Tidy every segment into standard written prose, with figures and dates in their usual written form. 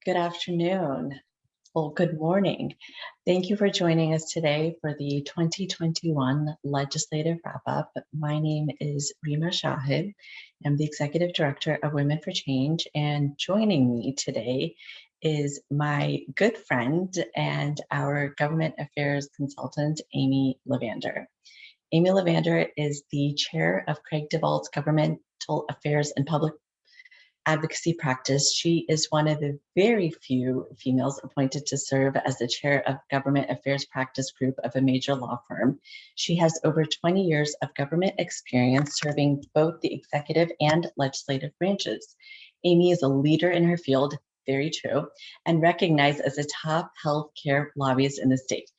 Good afternoon. Well, good morning. Thank you for joining us today for the 2021 Legislative Wrap-Up. My name is Rima Shahid. I'm the Executive Director of Women for Change, and joining me today is my good friend and our Government Affairs Consultant, Amy Levander. Amy Levander is the Chair of Craig DeVault's Governmental Affairs and Public Advocacy practice. She is one of the very few females appointed to serve as the chair of Government Affairs Practice Group of a major law firm. She has over 20 years of government experience serving both the executive and legislative branches. Amy is a leader in her field, very true, and recognized as a top healthcare lobbyist in the state.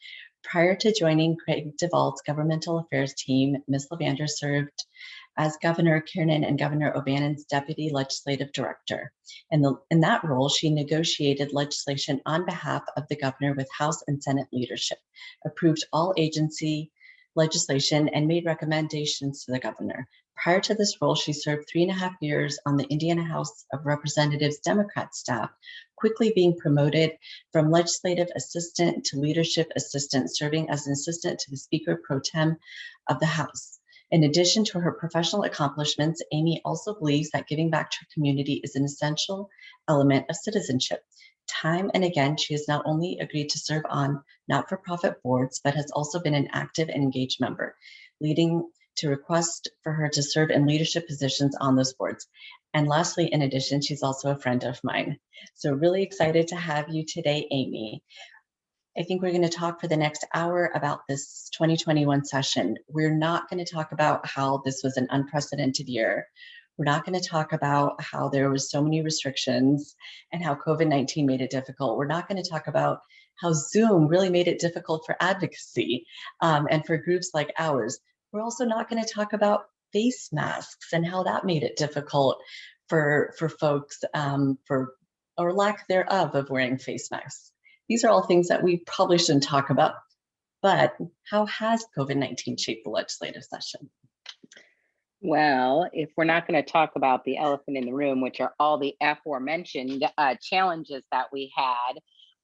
Prior to joining Craig DeVault's governmental affairs team, Ms. Levander served as Governor Kiernan and Governor O'Bannon's deputy legislative director. In that role, she negotiated legislation on behalf of the governor with House and Senate leadership, approved all agency legislation, and made recommendations to the governor. Prior to this role, she served 3.5 years on the Indiana House of Representatives Democrat staff, quickly being promoted from legislative assistant to leadership assistant, serving as an assistant to the Speaker pro tem of the House. In addition to her professional accomplishments, Amy also believes that giving back to her community is an essential element of citizenship. Time and again, she has not only agreed to serve on not-for-profit boards, but has also been an active and engaged member, leading to requests for her to serve in leadership positions on those boards. And lastly, in addition, she's also a friend of mine. So really excited to have you today, Amy. I think we're going to talk for the next hour about this 2021 session. We're not going to talk about how this was an unprecedented year. We're not going to talk about how there was so many restrictions and how COVID-19 made it difficult. We're not going to talk about how Zoom really made it difficult for advocacy and for groups like ours. We're also not going to talk about face masks and how that made it difficult for folks or lack thereof of wearing face masks. These are all things that we probably shouldn't talk about, but how has COVID-19 shaped the legislative session? Well, if we're not going to talk about the elephant in the room, which are all the aforementioned challenges that we had,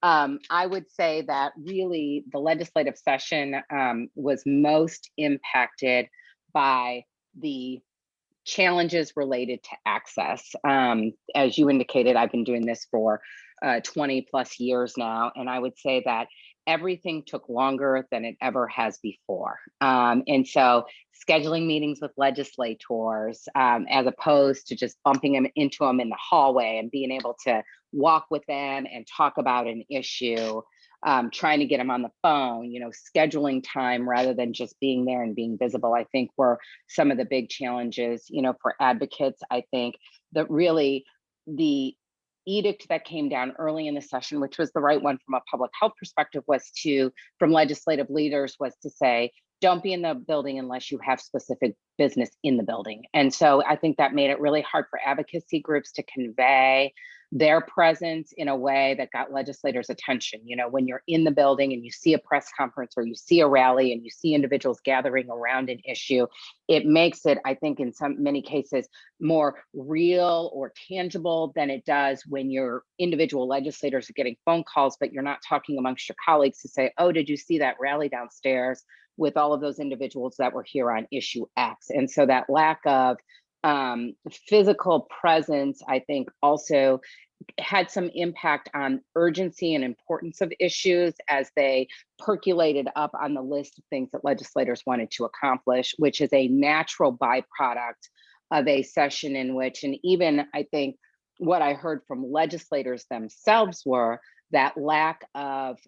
I would say that really the legislative session was most impacted by the challenges related to access. As you indicated, I've been doing this for 20 plus years now, and I would say that everything took longer than it ever has before. And so scheduling meetings with legislators, as opposed to just bumping them into them in the hallway and being able to walk with them and talk about an issue, trying to get them on the phone, scheduling time rather than just being there and being visible, I think were some of the big challenges, for advocates. I think that really the edict that came down early in the session, which was the right one from a public health perspective, from legislative leaders, was to say, don't be in the building unless you have specific business in the building. And so I think that made it really hard for advocacy groups to convey their presence in a way that got legislators' attention. When you're in the building and you see a press conference or you see a rally and you see individuals gathering around an issue, it makes it, I think, in many cases, more real or tangible than it does when your individual legislators are getting phone calls, but you're not talking amongst your colleagues to say, oh, did you see that rally downstairs with all of those individuals that were here on issue X? And so that lack of physical presence, I think, also had some impact on urgency and importance of issues as they percolated up on the list of things that legislators wanted to accomplish, which is a natural byproduct of a session in which, and even I think what I heard from legislators themselves were that lack of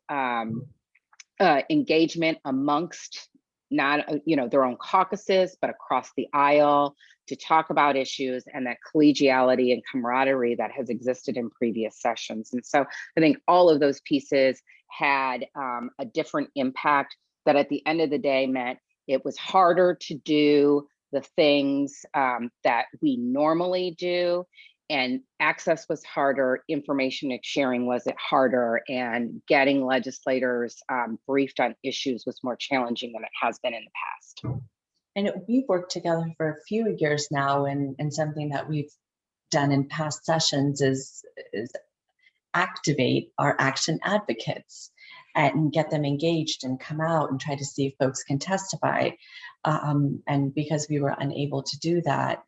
engagement amongst not their own caucuses, but across the aisle to talk about issues, and that collegiality and camaraderie that has existed in previous sessions. And so I think all of those pieces had a different impact that at the end of the day meant it was harder to do the things that we normally do, and access was harder, information sharing was harder, and getting legislators briefed on issues was more challenging than it has been in the past. And we've worked together for a few years now, and something that we've done in past sessions is activate our action advocates and get them engaged and come out and try to see if folks can testify. And because we were unable to do that,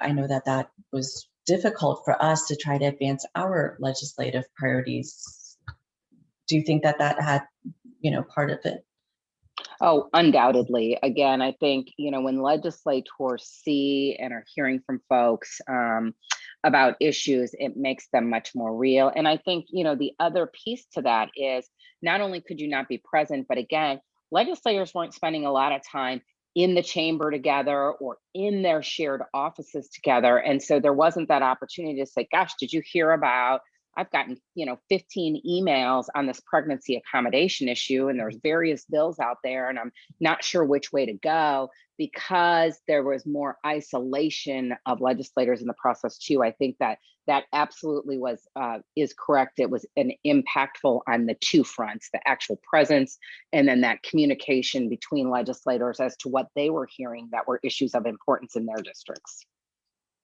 I know that that was difficult for us to try to advance our legislative priorities. Do you think that that had, part of it? Oh, undoubtedly. Again, I think, when legislators see and are hearing from folks about issues, it makes them much more real. And I think, the other piece to that is not only could you not be present, but again, legislators weren't spending a lot of time in the chamber together or in their shared offices together. And so there wasn't that opportunity to say, gosh, did you hear about, I've gotten, 15 emails on this pregnancy accommodation issue, and there's various bills out there, and I'm not sure which way to go, because there was more isolation of legislators in the process too. I think that that absolutely is correct. It was an impactful on the two fronts, the actual presence, and then that communication between legislators as to what they were hearing that were issues of importance in their districts.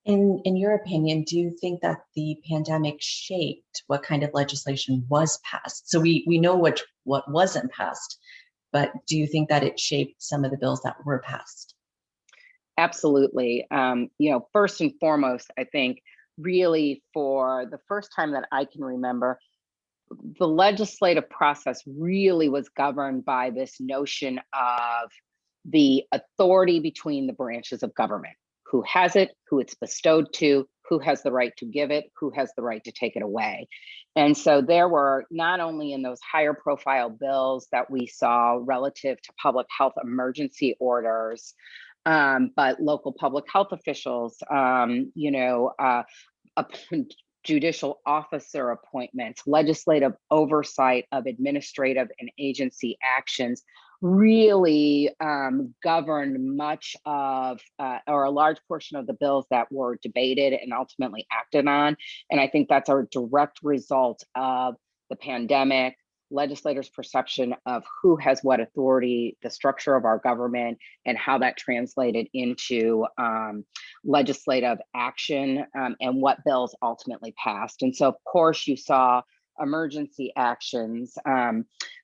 In your opinion, do you think that the pandemic shaped what kind of legislation was passed? So we know what wasn't passed, but do you think that it shaped some of the bills that were passed? Absolutely. First and foremost, I think really for the first time that I can remember, the legislative process really was governed by this notion of the authority between the branches of government. Who has it, who it's bestowed to, who has the right to give it, who has the right to take it away. And so there were, not only in those higher profile bills that we saw relative to public health emergency orders, but local public health officials, judicial officer appointments, legislative oversight of administrative and agency actions, really governed much of, or a large portion of the bills that were debated and ultimately acted on. And I think that's a direct result of the pandemic, legislators' perception of who has what authority, the structure of our government, and how that translated into legislative action, and what bills ultimately passed. And so, of course, you saw emergency actions.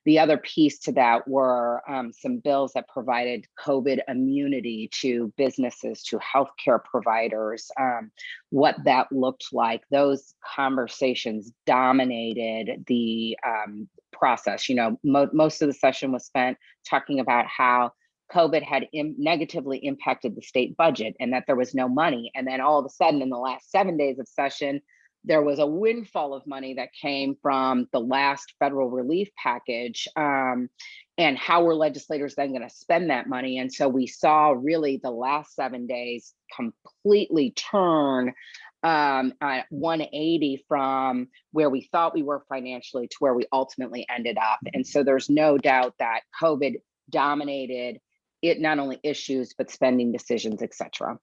The other piece to that were some bills that provided COVID immunity to businesses, to healthcare providers, what that looked like. Those conversations dominated the process. Most of the session was spent talking about how COVID had negatively impacted the state budget and that there was no money. And then all of a sudden, in the last 7 days of session, there was a windfall of money that came from the last federal relief package. And how were legislators then going to spend that money? And so we saw really the last 7 days completely turn 180 from where we thought we were financially to where we ultimately ended up. And so there's no doubt that COVID dominated it, not only issues, but spending decisions, et cetera.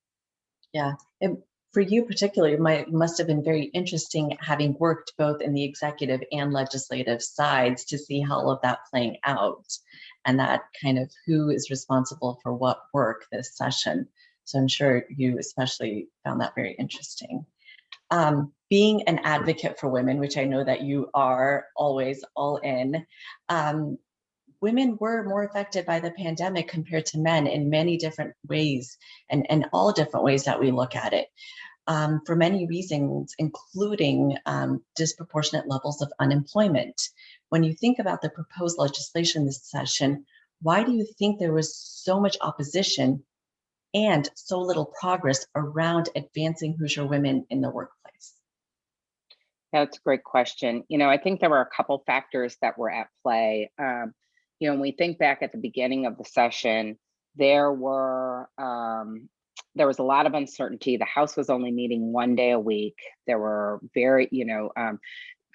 Yeah. And for you particularly, it must have been very interesting having worked both in the executive and legislative sides to see how all of that playing out and that kind of who is responsible for what work this session. So I'm sure you especially found that very interesting. Being an advocate for women, which I know that you are always all in, women were more affected by the pandemic compared to men in many different ways and all different ways that we look at it. For many reasons, including disproportionate levels of unemployment. When you think about the proposed legislation this session, why do you think there was so much opposition and so little progress around advancing Hoosier women in the workplace? That's a great question. I think there were a couple factors that were at play. When we think back at the beginning of the session, there was a lot of uncertainty. The House was only meeting 1 day a week. There were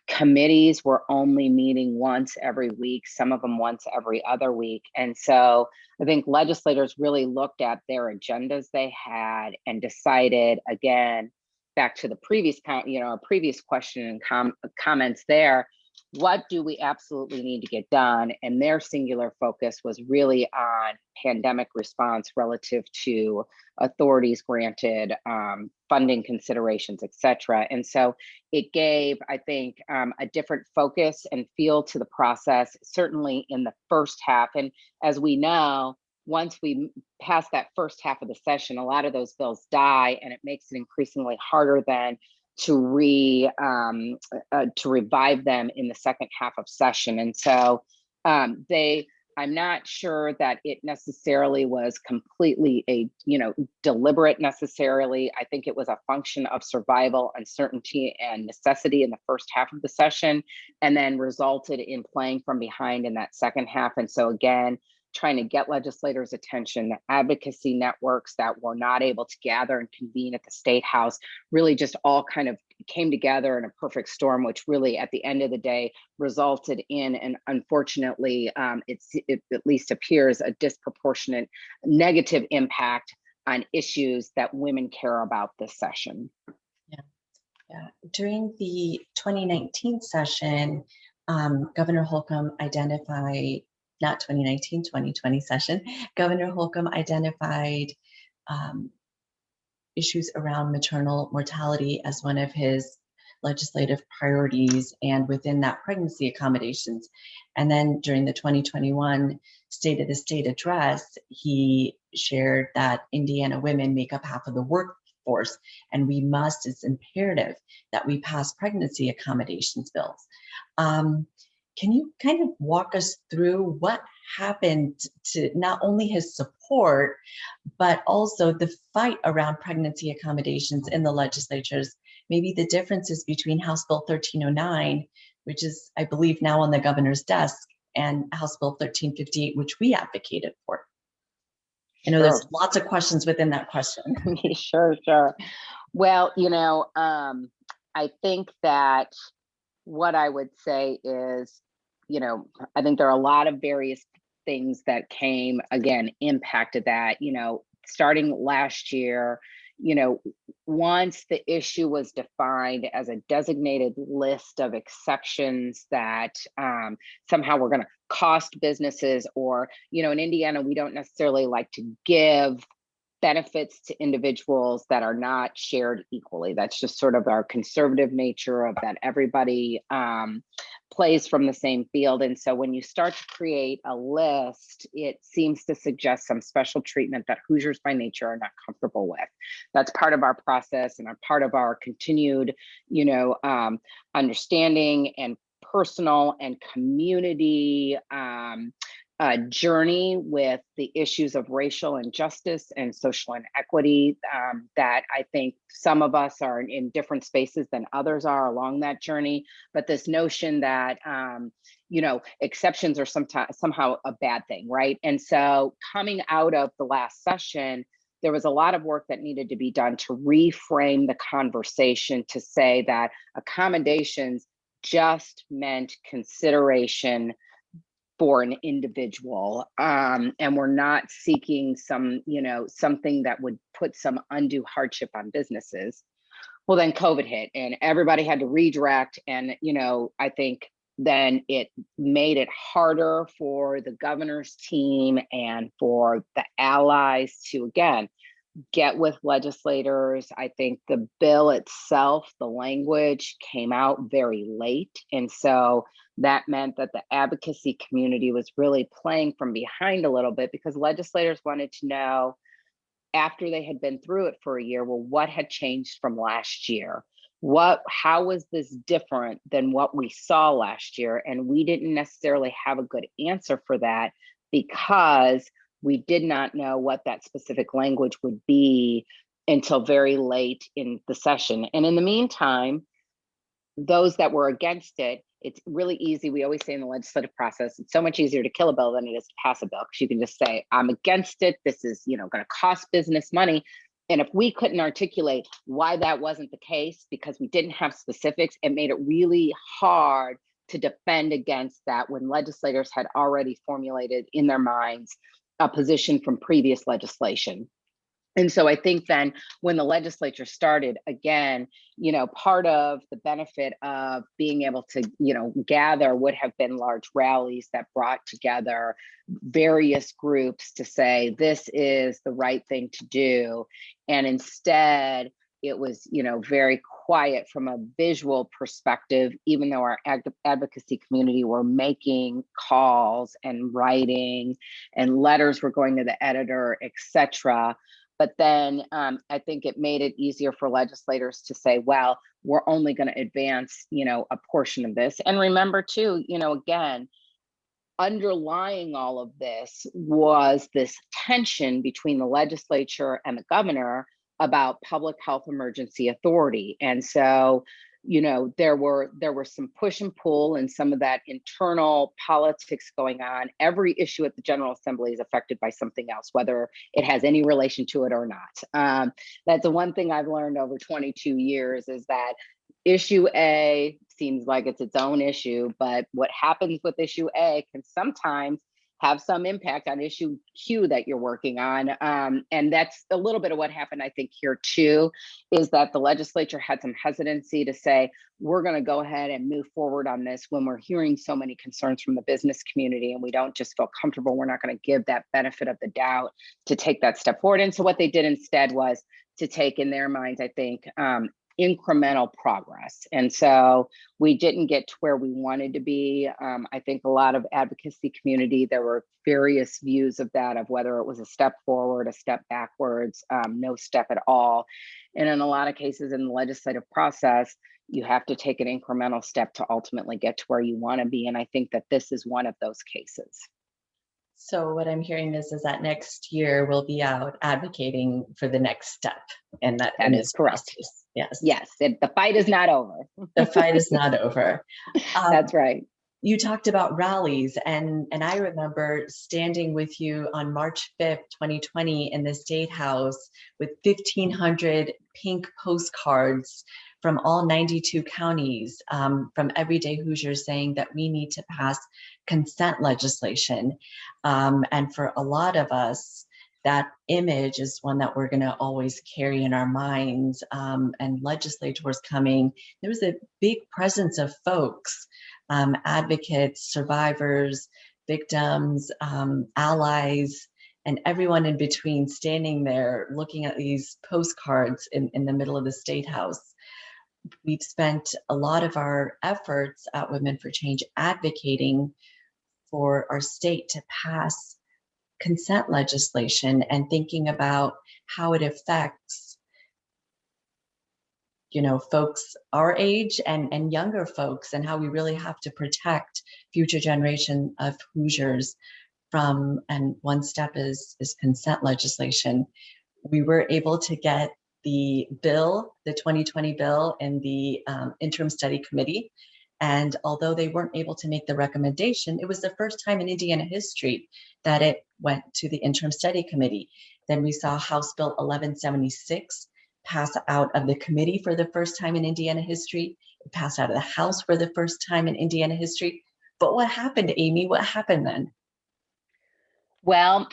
committees were only meeting once every week, some of them once every other week. And so I think legislators really looked at their agendas they had and decided, again, back to the previous, previous question and comments there, what do we absolutely need to get done? And their singular focus was really on pandemic response relative to authorities granted funding considerations, et cetera. And so it gave, I think, a different focus and feel to the process, certainly in the first half. And as we know, once we pass that first half of the session, a lot of those bills die, and it makes it increasingly harder then to to revive them in the second half of session. And so I'm not sure that it necessarily was completely a, deliberate necessarily. I think it was a function of survival, uncertainty, and necessity in the first half of the session, and then resulted in playing from behind in that second half. And so again, trying to get legislators' attention, the advocacy networks that were not able to gather and convene at the State House really just all kind of came together in a perfect storm, which really at the end of the day resulted in, and unfortunately, it at least appears, a disproportionate negative impact on issues that women care about this session. Yeah. During the 2019 session, Governor Holcomb identified, not 2019, 2020 session, Governor Holcomb identified issues around maternal mortality as one of his legislative priorities, and within that, pregnancy accommodations. And then during the 2021 State of the State address, he shared that Indiana women make up half of the workforce, and it's imperative that we pass pregnancy accommodations bills. Can you kind of walk us through what happened to not only his support, but also the fight around pregnancy accommodations in the legislatures, maybe the differences between House Bill 1309, which is, I believe, now on the governor's desk, and House Bill 1358, which we advocated for? I know there's lots of questions within that question. Sure. Well, I think that what I would say is, I think there are a lot of various things that impacted that, starting last year, once the issue was defined as a designated list of exceptions that somehow were going to cost businesses, or, in Indiana, we don't necessarily like to give benefits to individuals that are not shared equally. That's just sort of our conservative nature of that everybody plays from the same field. And so when you start to create a list, it seems to suggest some special treatment that Hoosiers by nature are not comfortable with. That's part of our process and a part of our continued, understanding and personal and community journey with the issues of racial injustice and social inequity, that I think some of us are in different spaces than others are along that journey. But this notion that, exceptions are somehow a bad thing, right? And so coming out of the last session, there was a lot of work that needed to be done to reframe the conversation to say that accommodations just meant consideration for an individual, and we're not seeking something that would put some undue hardship on businesses. Well, then COVID hit and everybody had to redirect, and I think then it made it harder for the governor's team and for the allies to again get with legislators. I think the bill itself, the language came out very late. And so that meant that the advocacy community was really playing from behind a little bit, because legislators wanted to know, after they had been through it for a year, well, what had changed from last year? How was this different than what we saw last year? And we didn't necessarily have a good answer for that, because we did not know what that specific language would be until very late in the session. And in the meantime, those that were against it, it's really easy. We always say in the legislative process, it's so much easier to kill a bill than it is to pass a bill, because you can just say, I'm against it. This is, going to cost business money. And if we couldn't articulate why that wasn't the case, because we didn't have specifics, it made it really hard to defend against that when legislators had already formulated in their minds a position from previous legislation. And so I think then when the legislature started, again, part of the benefit of being able to, gather would have been large rallies that brought together various groups to say, this is the right thing to do. And instead, it was, very quiet from a visual perspective, even though our advocacy community were making calls and writing and letters were going to the editor, et cetera. But then I think it made it easier for legislators to say, well, we're only going to advance, a portion of this. And remember too, again, underlying all of this was this tension between the legislature and the governor about public health emergency authority. And so, there were some push and pull and some of that internal politics going on. Every issue at the General Assembly is affected by something else, whether it has any relation to it or not. That's the one thing I've learned over 22 years, is that issue A seems like it's its own issue, but what happens with issue A can sometimes have some impact on issue Q that you're working on. And that's a little bit of what happened, I think, here too, is that the legislature had some hesitancy to say, we're going to go ahead and move forward on this when we're hearing so many concerns from the business community, and we don't just feel comfortable. We're not going to give that benefit of the doubt to take that step forward. And so what they did instead was to take, in their minds, I think, incremental progress. And so we didn't get to where we wanted to be. I think a lot of advocacy community, there were various views of that, of whether it was a step forward, a step backwards, no step at all. And in a lot of cases in the legislative process, you have to take an incremental step to ultimately get to where you want to be. And I think that this is one of those cases. So what I'm hearing is that next year we'll be out advocating for the next step in that is correct. Process. Yes. Yes. The fight is not over. The fight is not over. That's right. You talked about rallies, and I remember standing with you on March 5th, 2020 in the State House with 1,500 pink postcards from all 92 counties, from everyday Hoosiers, saying that we need to pass consent legislation. And for a lot of us, that image is one that we're going to always carry in our minds. And legislators coming, there was a big presence of folks, advocates, survivors, victims, allies, and everyone in between, standing there looking at these postcards in the middle of the State House. We've spent a lot of our efforts at Women for Change advocating for our state to pass consent legislation and thinking about how it affects, folks our age and younger folks, and how we really have to protect future generation of Hoosiers from, and one step is consent legislation. We were able to get the bill, the 2020 bill, in the interim study committee. And although they weren't able to make the recommendation, it was the first time in Indiana history that it went to the interim study committee. Then we saw House Bill 1176 pass out of the committee for the first time in Indiana history. It passed out of the House for the first time in Indiana history. But what happened, Amy? What happened then? Well,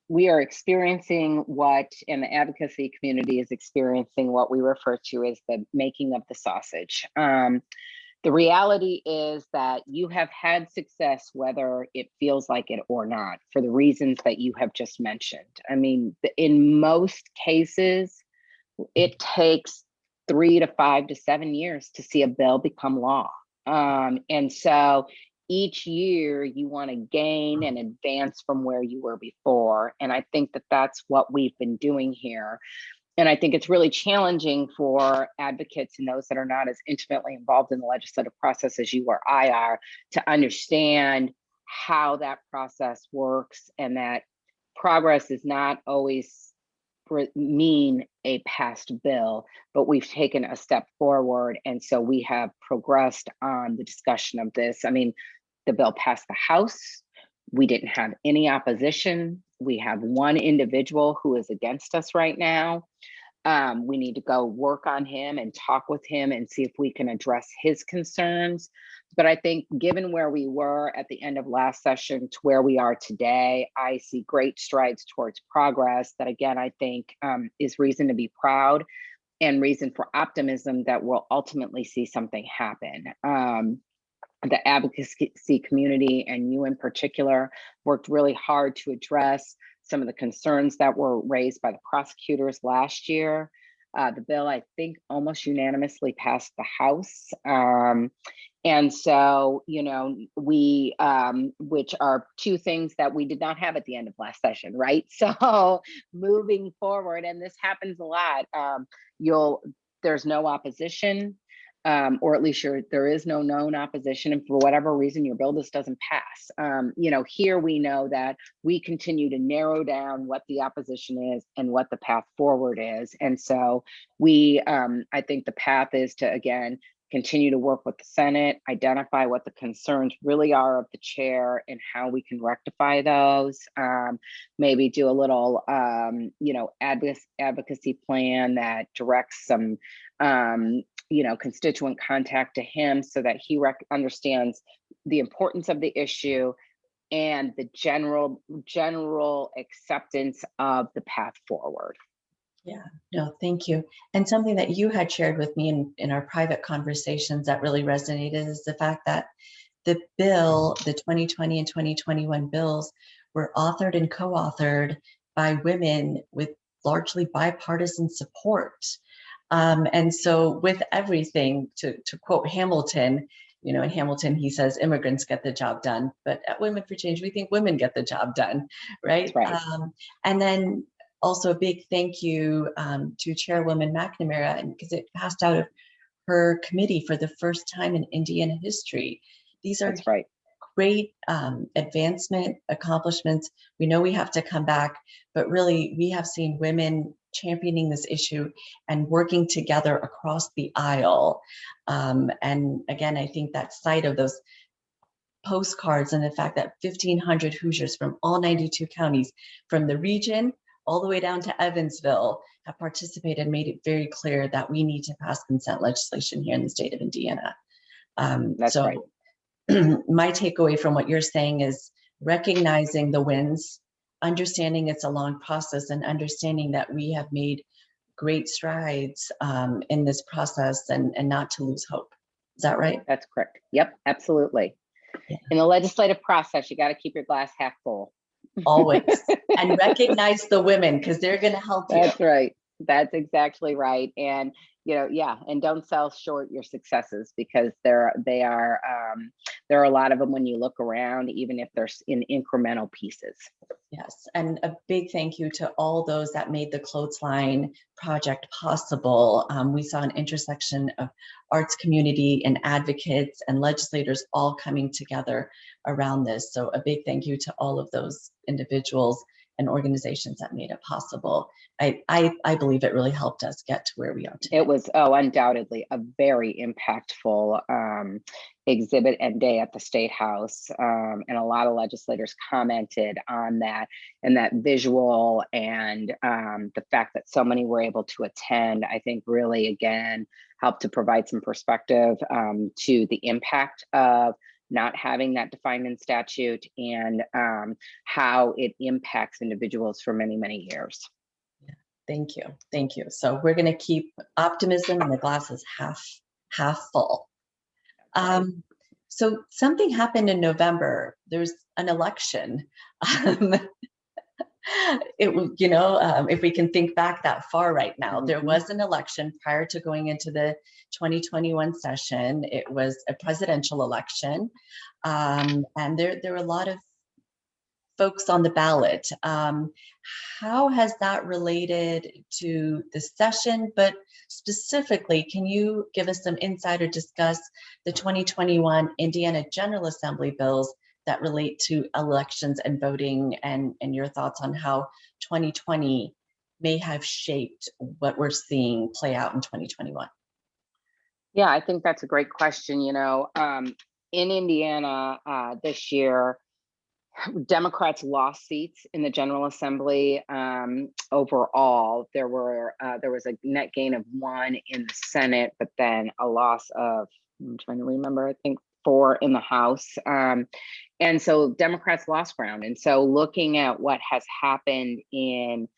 we are experiencing what, in the advocacy community is experiencing what we refer to as the making of the sausage. The reality is that you have had success, whether it feels like it or not, for the reasons that you have just mentioned. I mean, in most cases, it takes 3 to 5 to 7 years to see a bill become law. And so each year you want to gain and advance from where you were before. And I think that that's what we've been doing here. And I think it's really challenging for advocates and those that are not as intimately involved in the legislative process as you or I are, to understand how that process works, and that progress is not always mean a passed bill, but we've taken a step forward. And so we have progressed on the discussion of this. I mean, the bill passed the House. We didn't have any opposition. We have one individual who is against us right now. We need to go work on him and talk with him and see if we can address his concerns. But I think given where we were at the end of last session to where we are today, I see great strides towards progress that, again, I think is reason to be proud and reason for optimism that we'll ultimately see something happen. The advocacy community, and you in particular, worked really hard to address some of the concerns that were raised by the prosecutors last year. The bill, I think, almost unanimously passed the House. And so, you know, we, which are two things that we did not have at the end of last session, right? So moving forward, and this happens a lot, there's no opposition, or at least there is no known opposition, and for whatever reason your bill just doesn't pass. You know, here we know that we continue to narrow down what the opposition is and what the path forward is. And so I think the path is to, again, continue to work with the Senate, identify what the concerns really are of the chair and how we can rectify those. Maybe do a little, you know, advocacy plan that directs some, you know, constituent contact to him so that he understands the importance of the issue and the general acceptance of the path forward. Yeah, no, thank you. And something that you had shared with me in our private conversations that really resonated is the fact that the bill, the 2020 and 2021 bills, were authored and co-authored by women with largely bipartisan support. And so with everything, to quote Hamilton, you know, in Hamilton, he says, immigrants get the job done, but at Women for Change, we think women get the job done, right? That's right. And then also a big thank you to Chairwoman McNamara, and because it passed out of her committee for the first time in Indiana history. These are That's right. Great advancement accomplishments. We know we have to come back, but really we have seen women championing this issue and working together across the aisle. And again, I think that sight of those postcards and the fact that 1,500 Hoosiers from all 92 counties, from the region all the way down to Evansville, have participated, made it very clear that we need to pass consent legislation here in the state of Indiana. That's right. My takeaway from what you're saying is recognizing the wins, understanding it's a long process, and understanding that we have made great strides in this process, and not to lose hope. Is that right? That's correct. Yep, absolutely. Yeah. In the legislative process, you got to keep your glass half full. Always. And recognize the women, because they're going to help you. That's right. That's exactly right. And, you know, yeah, and don't sell short your successes, because there are a lot of them when you look around, even if they're in incremental pieces. Yes, and a big thank you to all those that made the Clothesline project possible. We saw an intersection of arts community and advocates and legislators all coming together around this. So a big thank you to all of those individuals and organizations that made it possible. I believe it really helped us get to where we are today. It was, undoubtedly a very impactful exhibit and day at the State House. And a lot of legislators commented on that, and that visual, and the fact that so many were able to attend, I think really, again, helped to provide some perspective to the impact of not having that defined in statute, and how it impacts individuals for many, many years. Yeah, thank you. Thank you. So we're going to keep optimism, and the glass is half full. So something happened in November. There's an election. It was, you know, if we can think back that far right now, there was an election prior to going into the 2021 session. It was a presidential election, and there were a lot of folks on the ballot. How has that related to the session? But specifically, can you give us some insight or discuss the 2021 Indiana General Assembly bills that relate to elections and voting, and your thoughts on how 2020 may have shaped what we're seeing play out in 2021? Yeah, I think that's a great question. You know, in Indiana this year, Democrats lost seats in the General Assembly. Overall, there was a net gain of 1 in the Senate, but then a loss of, I'm trying to remember, I think 4 in the House. And so Democrats lost ground. And so looking at what has happened in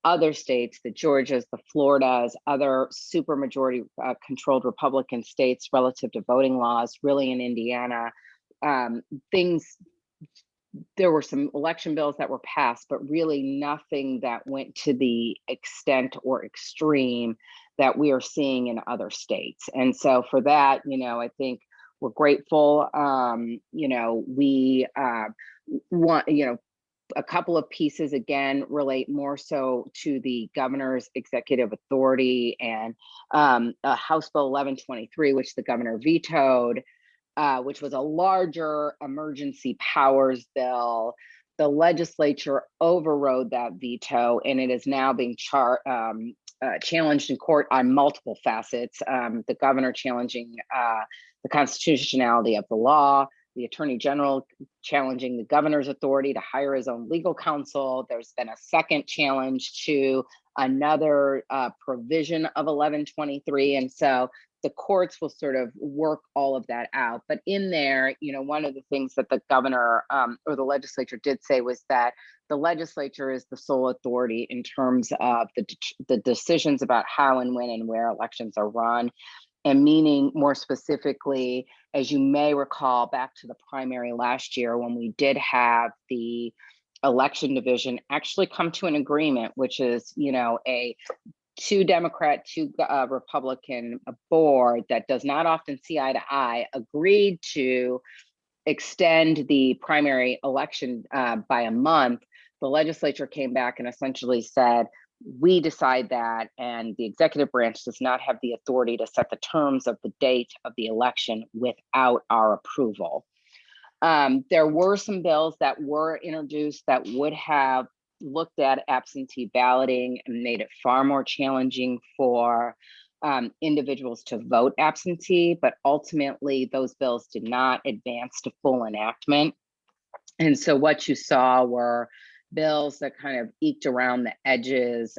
other states, the Georgias, the Floridas, other supermajority controlled Republican states relative to voting laws, really in Indiana, things, there were some election bills that were passed, but really nothing that went to the extent or extreme that we are seeing in other states. And so for that, I think we're grateful. We want, a couple of pieces again relate more so to the governor's executive authority and House Bill 1123, which the governor vetoed, which was a larger emergency powers bill. The legislature overrode that veto, and it is now being challenged in court on multiple facets. The governor challenging the constitutionality of the law, the attorney general challenging the governor's authority to hire his own legal counsel. There's been a second challenge to another provision of 1123. And so the courts will sort of work all of that out. But in there, one of the things that the governor or the legislature did say was that the legislature is the sole authority in terms of the decisions about how and when and where elections are run. And meaning more specifically, as you may recall, back to the primary last year when we did have the election division actually come to an agreement, which is, a 2 Democrat, 2 Republican board that does not often see eye to eye agreed to extend the primary election by a month. The legislature came back and essentially said, we decide that, and the executive branch does not have the authority to set the terms of the date of the election without our approval. There were some bills that were introduced that would have looked at absentee balloting and made it far more challenging for individuals to vote absentee, but ultimately those bills did not advance to full enactment. And so what you saw were bills that kind of eked around the edges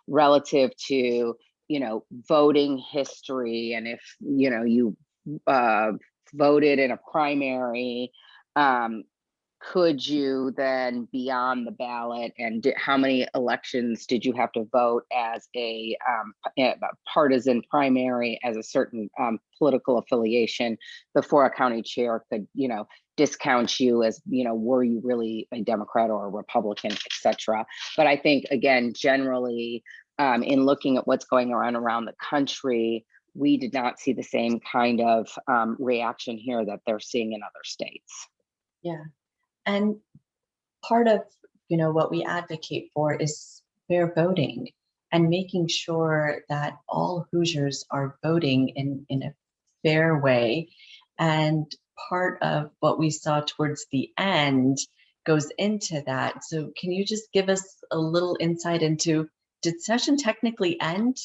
relative to, voting history. And if, you voted in a primary, could you then be on the ballot, and how many elections did you have to vote as a partisan primary as a certain political affiliation before a county chair could, discount you as, were you really a Democrat or a Republican, et cetera. But I think, again, generally, in looking at what's going on around the country, we did not see the same kind of reaction here that they're seeing in other states. Yeah. And part of, what we advocate for is fair voting and making sure that all Hoosiers are voting in a fair way. And part of what we saw towards the end goes into that. So can you just give us a little insight into, did session technically end?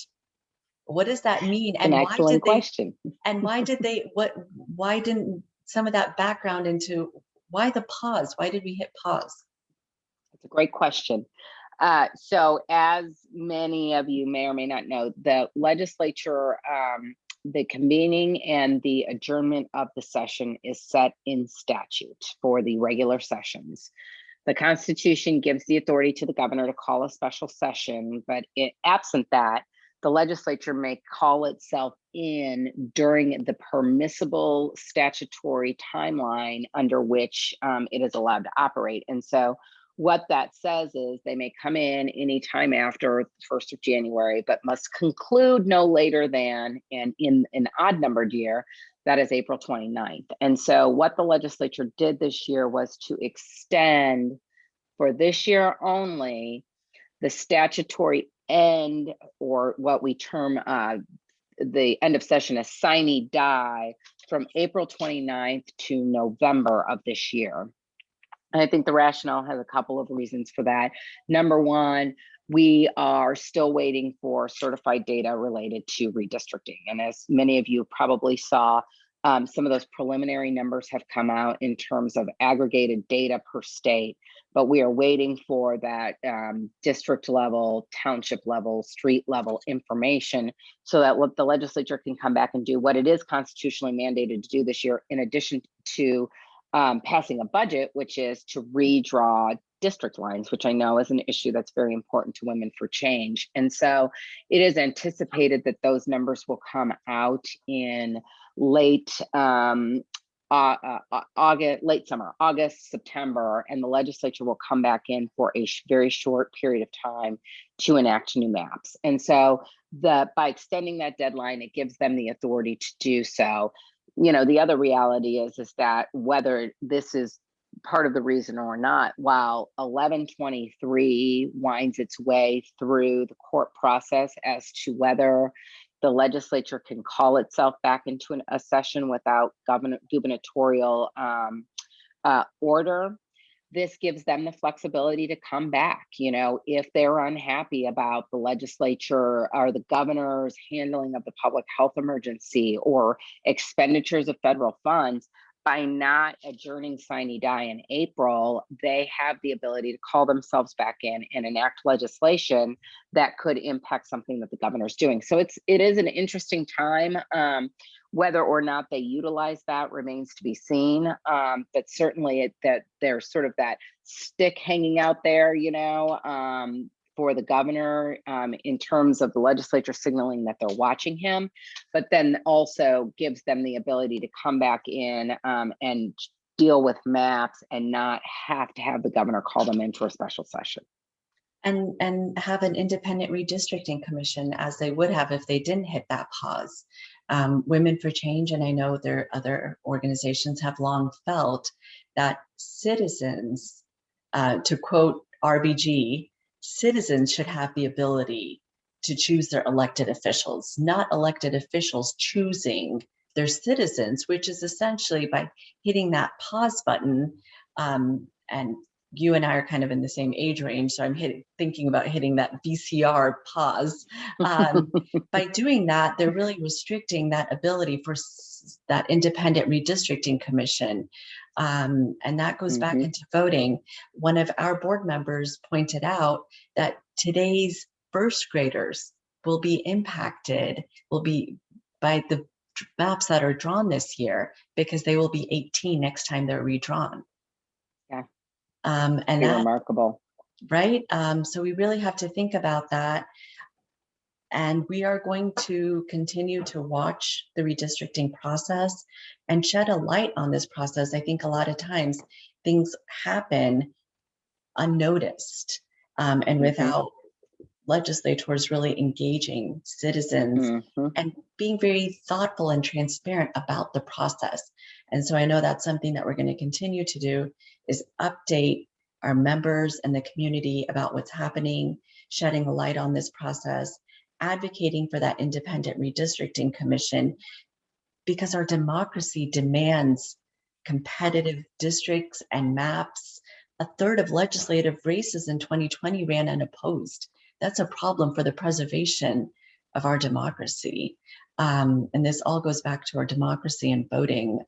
What does that mean? An excellent question. And why didn't some of that background into why the pause? Why did we hit pause? That's a great question. So as many of you may or may not know, the legislature, the convening and the adjournment of the session is set in statute for the regular sessions. The Constitution gives the authority to the governor to call a special session, but absent that, the legislature may call itself in during the permissible statutory timeline under which it is allowed to operate. And so what that says is they may come in anytime after the 1st of January, but must conclude no later than, and in an odd numbered year, that is April 29th. And so what the legislature did this year was to extend for this year only the statutory end, or what we term the end of session as sine die, from April 29th to November of this year. And I think the rationale has a couple of reasons for that. Number one, we are still waiting for certified data related to redistricting. And as many of you probably saw, Some of those preliminary numbers have come out in terms of aggregated data per state, but we are waiting for that district level, township level, street level information so that what the legislature can come back and do what it is constitutionally mandated to do this year, in addition to passing a budget, which is to redraw district lines, which I know is an issue that's very important to Women for Change. And so it is anticipated that those numbers will come out in late late summer, August, September, and the legislature will come back in for a very short period of time to enact new maps. And so by extending that deadline, it gives them the authority to do so. You know, the other reality is that whether this is part of the reason or not, while 1123 winds its way through the court process as to whether the legislature can call itself back into a session without gubernatorial order, this gives them the flexibility to come back. You know, if they're unhappy about the legislature or the governor's handling of the public health emergency or expenditures of federal funds, by not adjourning sine die in April, they have the ability to call themselves back in and enact legislation that could impact something that the governor's doing. So it is an interesting time. Whether or not they utilize that remains to be seen. But certainly that there's sort of that stick hanging out there, you know, for the governor in terms of the legislature signaling that they're watching him, but then also gives them the ability to come back in and deal with maps and not have to have the governor call them in for a special session. And have an independent redistricting commission, as they would have if they didn't hit that pause. Women for Change, and I know there are other organizations, have long felt that citizens, to quote RBG, citizens should have the ability to choose their elected officials, not elected officials choosing their citizens, which is essentially by hitting that pause button. And you and I are kind of in the same age range, so I'm thinking about hitting that VCR pause. By doing that, they're really restricting that ability for that independent redistricting commission. And that goes back into voting. One of our board members pointed out that today's first graders will be impacted, will be by the maps that are drawn this year, because they will be 18 next time they're redrawn. Yeah. And that's remarkable. Right. So we really have to think about that. And we are going to continue to watch the redistricting process and shed a light on this process. I think a lot of times things happen unnoticed and without legislators really engaging citizens and being very thoughtful and transparent about the process. And so I know that's something that we're going to continue to do, is update our members and the community about what's happening, shedding a light on this process, advocating for that independent redistricting commission, because our democracy demands competitive districts and maps. A third of legislative races in 2020 ran unopposed. That's a problem for the preservation of our democracy. And this all goes back to our democracy and voting.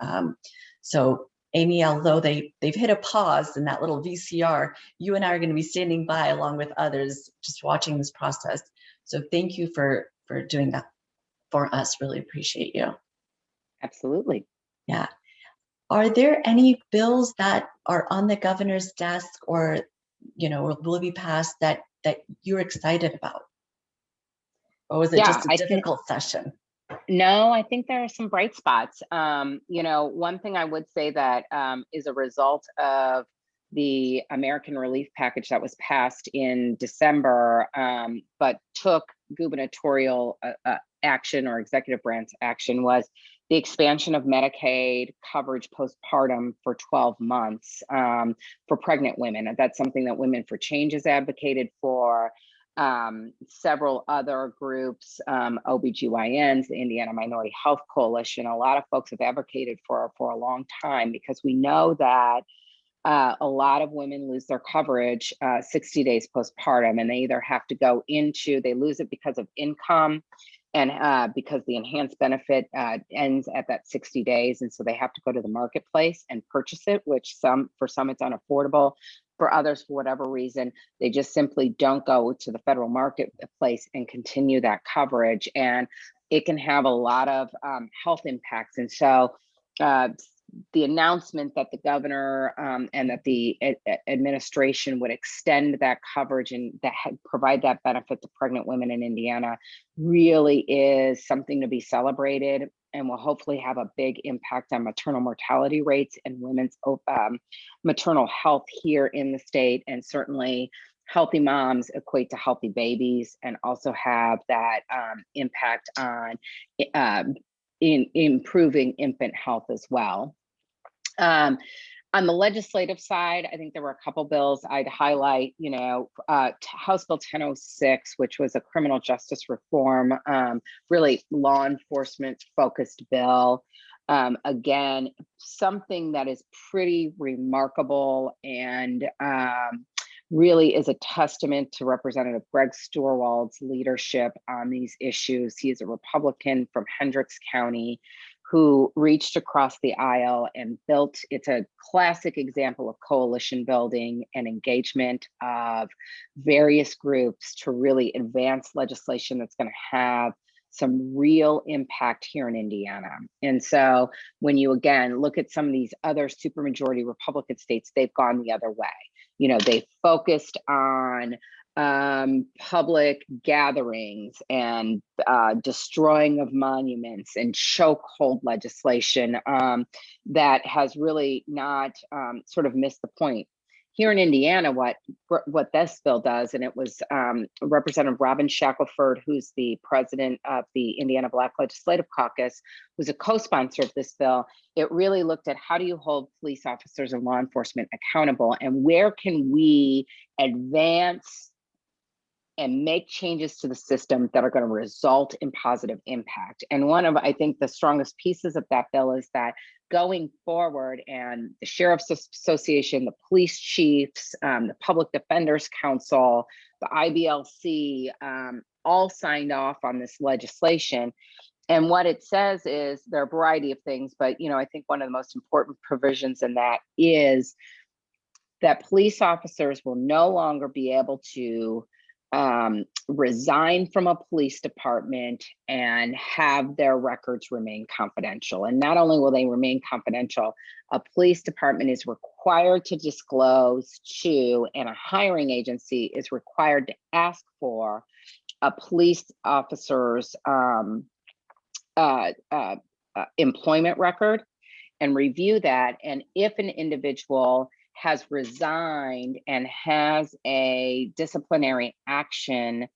So Amy, although they've hit a pause in that little VCR, you and I are going to be standing by along with others, just watching this process. So thank you for doing that for us. Really appreciate you. Absolutely. Yeah. Are there any bills that are on the governor's desk, or, you know, will be passed that you're excited about? Or was it just a difficult session? No, I think there are some bright spots. You know, one thing I would say that is a result of the American Relief Package that was passed in December, but took gubernatorial action or executive branch action, was the expansion of Medicaid coverage postpartum for 12 months for pregnant women. And that's something that Women for Change has advocated for. Several other groups, OBGYNs, the Indiana Minority Health Coalition, a lot of folks have advocated for a long time, because we know that a lot of women lose their coverage 60 days postpartum, and they either have to go into, they lose it because of income, And because the enhanced benefit ends at that 60 days, and so they have to go to the marketplace and purchase it, which for some it's unaffordable. For others, for whatever reason, they just simply don't go to the federal marketplace and continue that coverage. And it can have a lot of health impacts. And so the announcement that the governor and that the administration would extend that coverage and provide that benefit to pregnant women in Indiana really is something to be celebrated, and will hopefully have a big impact on maternal mortality rates and women's maternal health here in the state. And certainly healthy moms equate to healthy babies, and also have that impact on in improving infant health as well. On the legislative side, I think there were a couple bills I'd highlight. House Bill 1006, which was a criminal justice reform, really law enforcement focused bill. Again, something that is pretty remarkable, and really is a testament to Representative Greg Steuerwald's leadership on these issues. He is a Republican from Hendricks County who reached across the aisle and built, it's a classic example of coalition building and engagement of various groups to really advance legislation that's going to have some real impact here in Indiana. And so when you again look at some of these other supermajority Republican states, they've gone the other way. They focused on public gatherings and destroying of monuments and chokehold legislation that has really not sort of missed the point. Here in Indiana, what this bill does, and it was Representative Robin Shackelford, who's the president of the Indiana Black Legislative Caucus, was a co-sponsor of this bill. It really looked at how do you hold police officers and law enforcement accountable, and where can we advance and make changes to the system that are going to result in positive impact. And one of, I think, the strongest pieces of that bill is that going forward, and the Sheriff's Association, the police chiefs, the Public Defenders Council, the IBLC, all signed off on this legislation. And what it says is there are a variety of things, but I think one of the most important provisions in that is that police officers will no longer be able to resign from a police department and have their records remain confidential. And not only will they remain confidential, a police department is required to disclose to, and a hiring agency is required to ask for, a police officer's employment record and review that. And if an individual has resigned and has a disciplinary action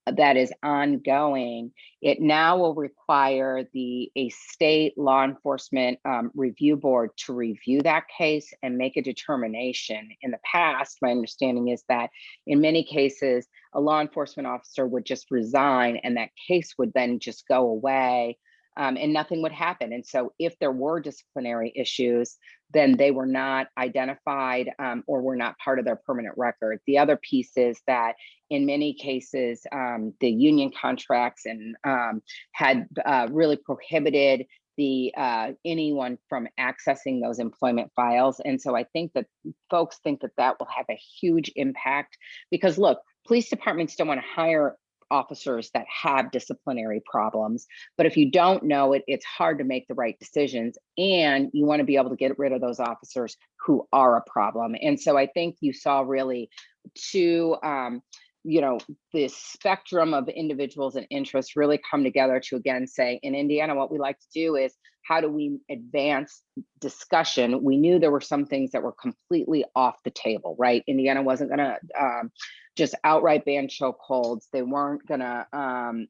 that is ongoing, it now will require a state law enforcement review board to review that case and make a determination. In the past, my understanding is that in many cases, a law enforcement officer would just resign and that case would then just go away. And nothing would happen. And so if there were disciplinary issues, then they were not identified or were not part of their permanent record. The other piece is that in many cases, the union contracts and had really prohibited anyone from accessing those employment files. And so I think that folks think that will have a huge impact, because look, police departments don't want to hire officers that have disciplinary problems. But if you don't know it, it's hard to make the right decisions. And you want to be able to get rid of those officers who are a problem. And so I think you saw really two, the spectrum of individuals and interests really come together to again say, in Indiana, what we like to do is, how do we advance discussion? We knew there were some things that were completely off the table, right? Indiana wasn't going to just outright ban chokeholds. They weren't going to,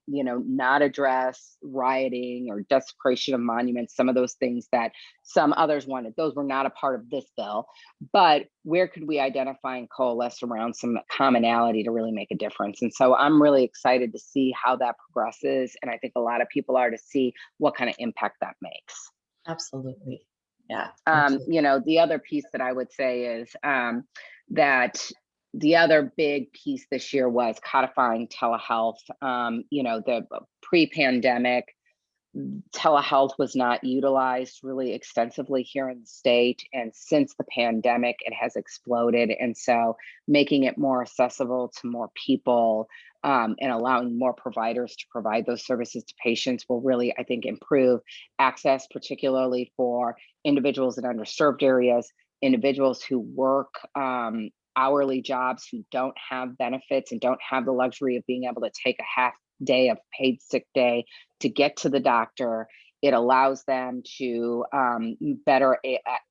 not address rioting or desecration of monuments, some of those things that some others wanted. Those were not a part of this bill. But where could we identify and coalesce around some commonality to really make a difference? And so I'm really excited to see how that progresses. And I think a lot of people are, to see what kind of impact that makes. Absolutely. Yeah. The other piece that I would say is that The other big piece this year was codifying telehealth. The pre-pandemic, telehealth was not utilized really extensively here in the state. And since the pandemic, it has exploded. And so making it more accessible to more people, and allowing more providers to provide those services to patients will really, I think, improve access, particularly for individuals in underserved areas, individuals who work hourly jobs, who don't have benefits and don't have the luxury of being able to take a half day of paid sick day to get to the doctor. It allows them to better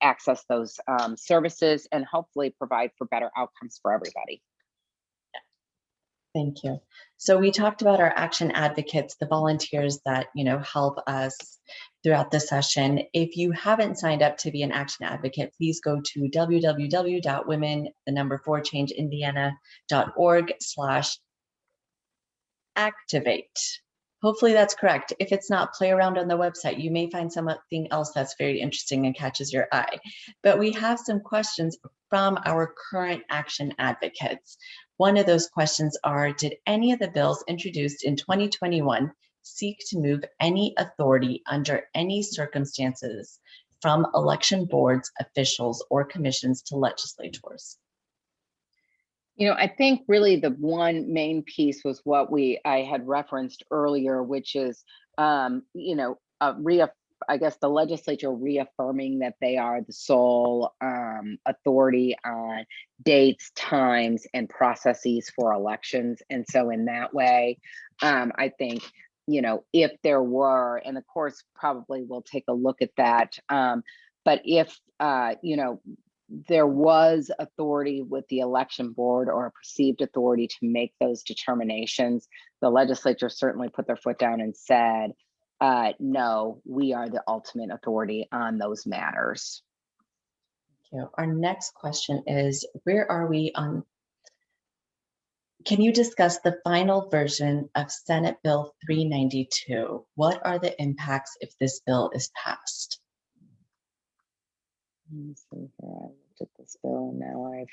access those services and hopefully provide for better outcomes for everybody. Thank you. So we talked about our action advocates, the volunteers that, help us throughout the session. If you haven't signed up to be an action advocate, please go to www.women4changeindiana.org/activate. Hopefully that's correct. If it's not, play around on the website. You may find something else that's very interesting and catches your eye. But we have some questions from our current action advocates. One of those questions are, did any of the bills introduced in 2021 seek to move any authority under any circumstances from election boards, officials, or commissions to legislators? I think really the one main piece was what I had referenced earlier, which is, I guess the legislature reaffirming that they are the sole authority on dates, times, and processes for elections. And so in that way, I think, if there were, and of course, probably we'll take a look at that. But if, there was authority with the election board or a perceived authority to make those determinations, the legislature certainly put their foot down and said, no, we are the ultimate authority on those matters. Thank you. Our next question is, where are we on? Can you discuss the final version of Senate Bill 392? What are the impacts if this bill is passed? Let me see here. I looked at this bill and now I've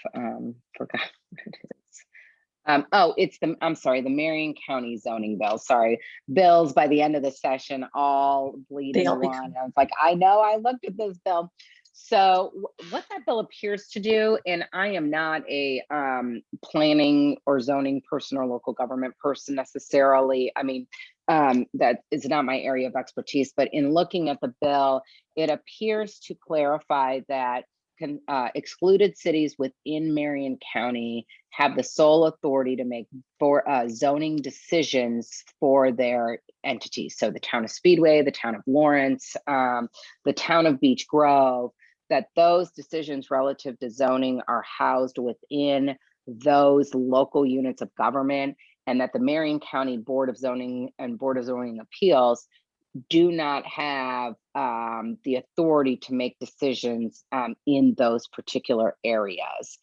forgotten what it is. It's the Marion County zoning bill. Sorry, bills by the end of the session all bleed into one. I was like, I know I looked at this bill. So what that bill appears to do, and I am not a planning or zoning person or local government person necessarily. I mean, that is not my area of expertise, but in looking at the bill, it appears to clarify that excluded cities within Marion County have the sole authority to make zoning decisions for their entities. So the town of Speedway, the town of Lawrence, the town of Beech Grove, that those decisions relative to zoning are housed within those local units of government, and that the Marion County Board of Zoning and Board of Zoning Appeals do not have the authority to make decisions in those particular areas.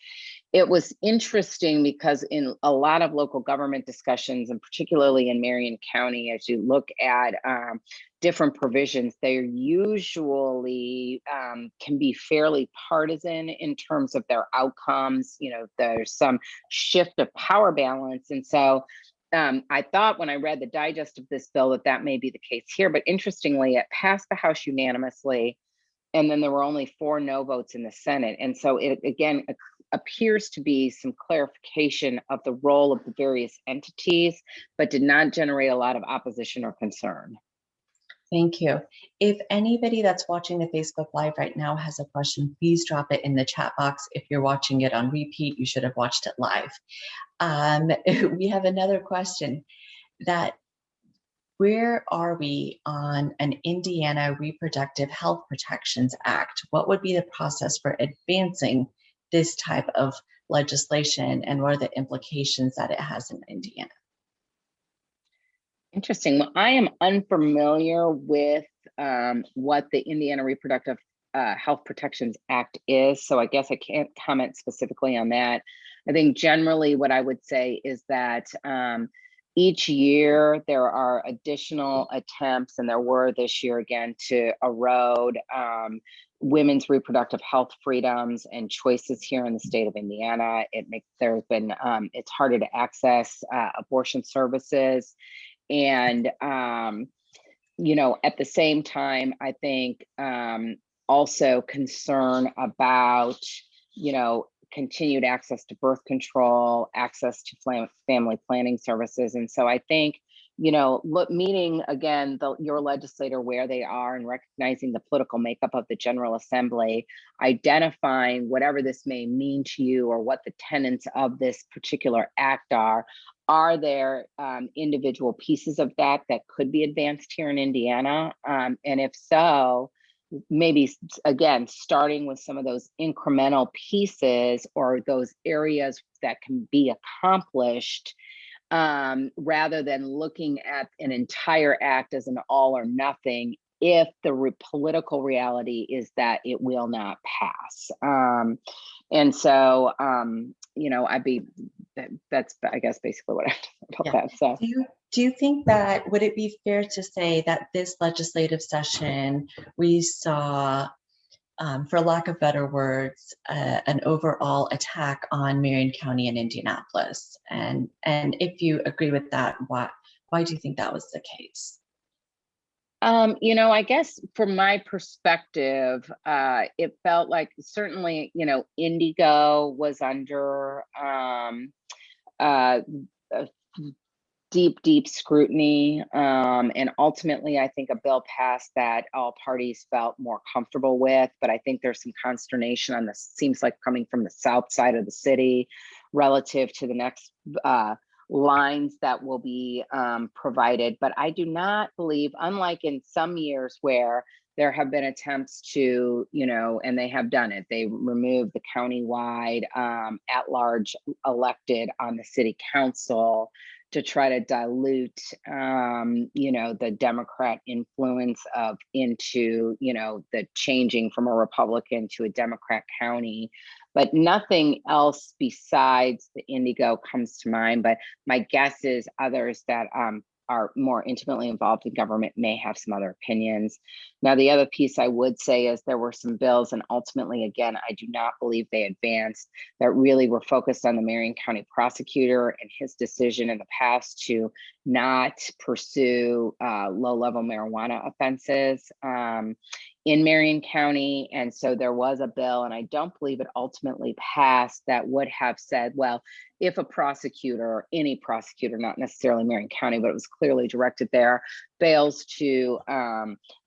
It was interesting because in a lot of local government discussions, and particularly in Marion County, as you look at different provisions, they usually can be fairly partisan in terms of their outcomes. There's some shift of power balance. And so I thought when I read the digest of this bill that may be the case here, but interestingly, it passed the House unanimously, and then there were only 4 no votes in the Senate. And so it again appears to be some clarification of the role of the various entities, but did not generate a lot of opposition or concern. Thank you. If anybody that's watching the Facebook Live right now has a question, please drop it in the chat box. If you're watching it on repeat, you should have watched it live. We have another question, that where are we on an Indiana Reproductive Health Protections Act? What would be the process for advancing this type of legislation, and what are the implications that it has in Indiana? Interesting. Well, I am unfamiliar with what the Indiana Reproductive Health Protections Act is, so I guess I can't comment specifically on that. I think generally what I would say is that each year there are additional attempts, and there were this year again, to erode women's reproductive health freedoms and choices here in the state of Indiana. It's harder to access abortion services. And, at the same time, I think also concern about, continued access to birth control, access to family planning services. And so I think, meeting again your legislator where they are and recognizing the political makeup of the General Assembly, identifying whatever this may mean to you or what the tenets of this particular act are. Are there individual pieces of that could be advanced here in Indiana? And if so, maybe again, starting with some of those incremental pieces or those areas that can be accomplished, rather than looking at an entire act as an all or nothing if the political reality is that it will not pass. And so, that's, I guess, basically what I have to say about that. So Do you think that, would it be fair to say that this legislative session, we saw, for lack of better words, an overall attack on Marion County and Indianapolis? And if you agree with that, why do you think that was the case? I guess from my perspective, it felt like certainly, Indigo was under uh, deep scrutiny. And ultimately, I think a bill passed that all parties felt more comfortable with. But I think there's some consternation on this, seems like coming from the south side of the city relative to the next lines that will be provided. But I do not believe, unlike in some years where there have been attempts to, and they have done it, they removed the countywide at-large elected on the city council to try to dilute, the Democrat influence into, the changing from a Republican to a Democrat county. But nothing else besides the Indigo comes to mind. But my guess is others that are more intimately involved in government may have some other opinions. Now, the other piece I would say is there were some bills, and ultimately, again, I do not believe they advanced, that really were focused on the Marion County prosecutor and his decision in the past to not pursue low-level marijuana offenses in Marion County. And so there was a bill, and I don't believe it ultimately passed, that would have said, well, if a prosecutor, any prosecutor, not necessarily Marion County, but it was clearly directed there, fails to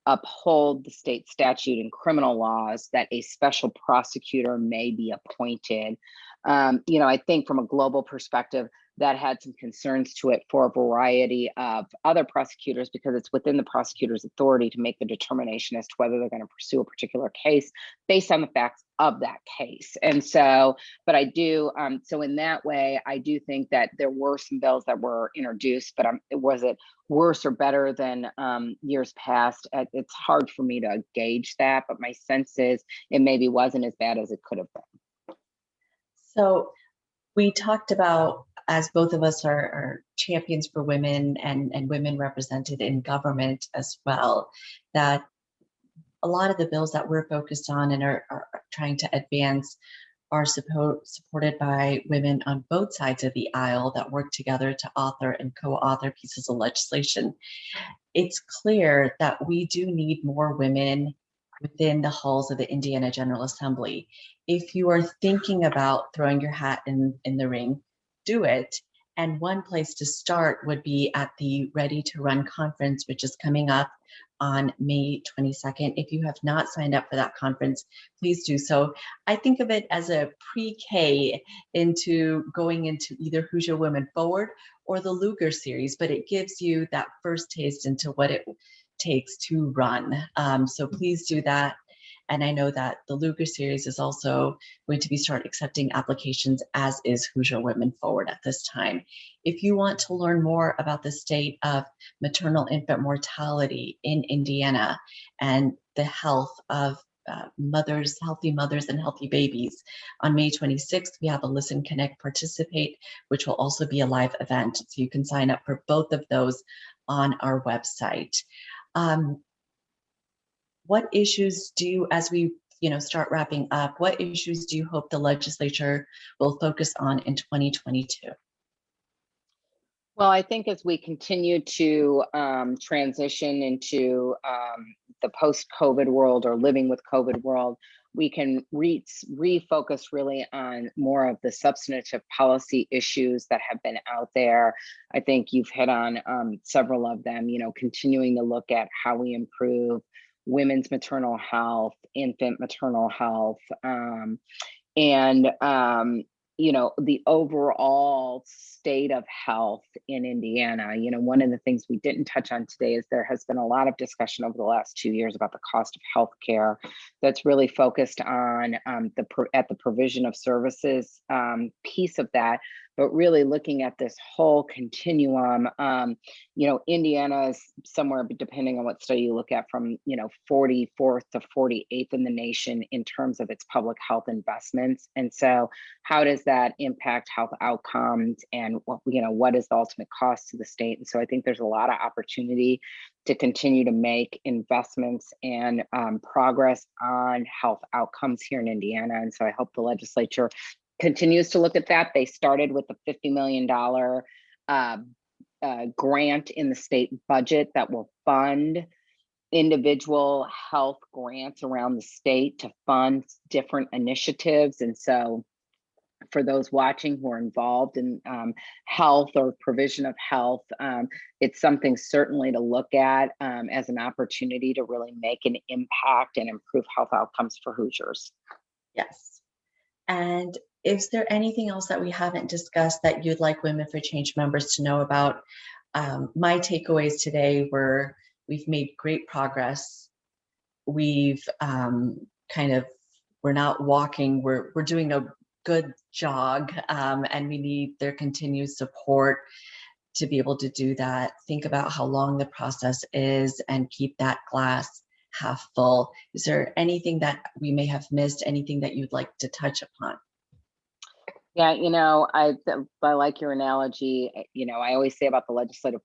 uphold the state statute and criminal laws, that a special prosecutor may be appointed. I think from a global perspective, that had some concerns to it for a variety of other prosecutors, because it's within the prosecutor's authority to make the determination as to whether they're going to pursue a particular case based on the facts of that case. And so, but I do, so in that way, I do think that there were some bills that were introduced, but was it worse or better than years past? It's hard for me to gauge that, but my sense is it maybe wasn't as bad as it could have been. So we talked about, as both of us are champions for women and women represented in government as well, that a lot of the bills that we're focused on and are trying to advance are supported by women on both sides of the aisle that work together to author and co-author pieces of legislation. It's clear that we do need more women within the halls of the Indiana General Assembly. If you are thinking about throwing your hat in the ring, do it. And one place to start would be at the Ready to Run conference, which is coming up on May 22nd. If you have not signed up for that conference, please do so. I think of it as a pre-K into going into either Who's Your Women Forward or the Lugar series, but it gives you that first taste into what it takes to run. So please do that. And I know that the Lugar series is also going to be start accepting applications, as is Who's Your Women Forward at this time. If you want to learn more about the state of maternal infant mortality in Indiana and the health of mothers, healthy mothers and healthy babies. On May 26th, we have a Listen, Connect, Participate, which will also be a live event. So you can sign up for both of those on our website. What issues do, as we start wrapping up, what issues do you hope the legislature will focus on in 2022? Well, I think as we continue to transition into the post-COVID world or living with COVID world, we can refocus really on more of the substantive policy issues that have been out there. I think you've hit on several of them, continuing to look at how we improve women's maternal health, infant maternal health, and the overall state of health in Indiana. One of the things we didn't touch on today is there has been a lot of discussion over the last 2 years about the cost of healthcare that's really focused on the provision of services piece of that, but really looking at this whole continuum. Indiana is somewhere, depending on what study you look at, from 44th to 48th in the nation in terms of its public health investments. And so how does that impact health outcomes, and what is the ultimate cost to the state? And so I think there's a lot of opportunity to continue to make investments and progress on health outcomes here in Indiana. And so I hope the legislature continues to look at that. They started with a $50 million grant in the state budget that will fund individual health grants around the state to fund different initiatives. And so for those watching who are involved in health or provision of health, it's something certainly to look at as an opportunity to really make an impact and improve health outcomes for Hoosiers. Yes. And is there anything else that we haven't discussed that you'd like Women for Change members to know about? My takeaways today were we've made great progress. We've we're not walking, we're doing a good jog, and we need their continued support to be able to do that. Think about how long the process is and keep that glass half full. Is there anything that we may have missed, anything that you'd like to touch upon? Yeah, I like your analogy. I always say about the legislative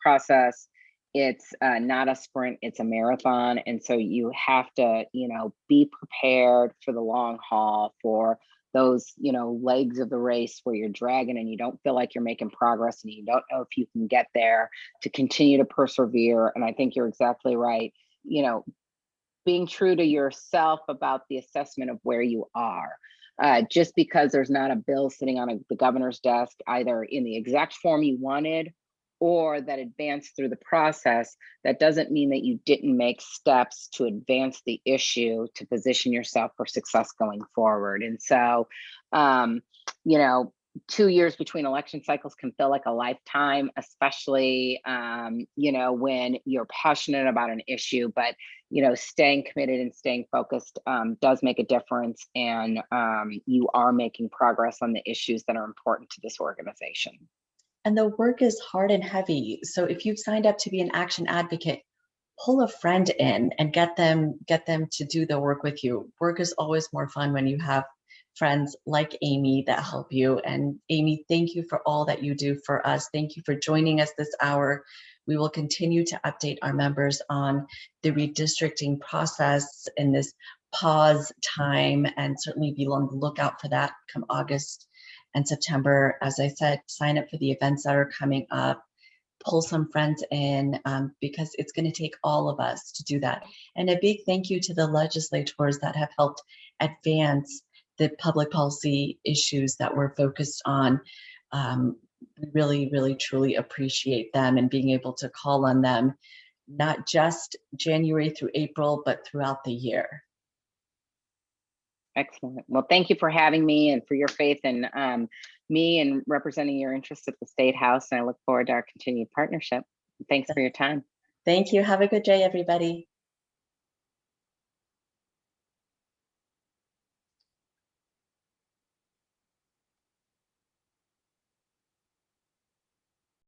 process, it's not a sprint, it's a marathon. And so you have to, be prepared for the long haul, for those, legs of the race where you're dragging and you don't feel like you're making progress and you don't know if you can get there, to continue to persevere. And I think you're exactly right. Being true to yourself about the assessment of where you are. Just because there's not a bill sitting on the governor's desk, either in the exact form you wanted or that advanced through the process, that doesn't mean that you didn't make steps to advance the issue to position yourself for success going forward. And so, 2 years between election cycles can feel like a lifetime, especially, when you're passionate about an issue. But, staying committed and staying focused does make a difference. And you are making progress on the issues that are important to this organization. And the work is hard and heavy. So if you've signed up to be an action advocate, pull a friend in and get them to do the work with you. Work is always more fun when you have friends like Amy that help you. And Amy, thank you for all that you do for us. Thank you for joining us this hour. We will continue to update our members on the redistricting process in this pause time, and certainly be on the lookout for that come August and September. As I said, sign up for the events that are coming up, pull some friends in, because it's going to take all of us to do that. And a big thank you to the legislators that have helped advance the public policy issues that we're focused on. We really, really, truly appreciate them and being able to call on them, not just January through April, but throughout the year. Excellent. Well, thank you for having me and for your faith in me and representing your interests at the State House. And I look forward to our continued partnership. Thanks for your time. Thank you. Have a good day, everybody.